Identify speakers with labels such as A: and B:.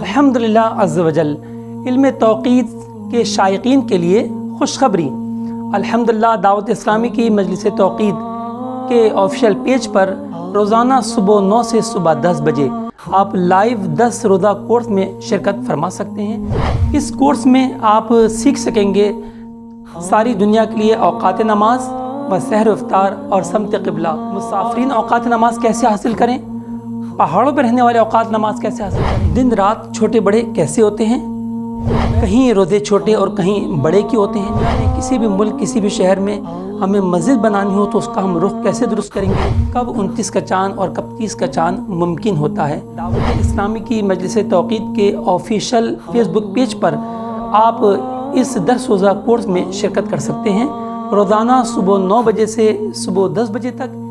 A: الحمدللہ عز وجل علم توقید کے شائقین کے لیے خوشخبری۔ الحمدللہ دعوت اسلامی کی مجلس توقید کے آفیشیل پیج پر روزانہ صبح 9 سے صبح 10 بجے آپ لائیو 10 روزہ کورس میں شرکت فرما سکتے ہیں۔ اس کورس میں آپ سیکھ سکیں گے ساری دنیا کے لیے اوقات نماز و سحر و افطار اور سمت قبلہ، مسافرین اوقات نماز کیسے حاصل کریں، پہاڑوں پر رہنے والے اوقات نماز کیسے حاصل کریں، دن رات چھوٹے بڑے کیسے ہوتے ہیں، کہیں روزے چھوٹے اور کہیں بڑے کی ہوتے ہیں، یعنی کسی بھی ملک کسی بھی شہر میں ہمیں مسجد بنانی ہو تو اس کا ہم رخ کیسے درست کریں گے، کب 29 کا چاند اور کب 30 کا چاند ممکن ہوتا ہے۔ دعوت اسلامی کی مجلس توقید کے آفیشیل فیس بک پیج پر آپ اس 10 روزہ کورس میں شرکت کر سکتے ہیں۔ روزانہ صبح 9 بجے سے صبح 10 بجے تک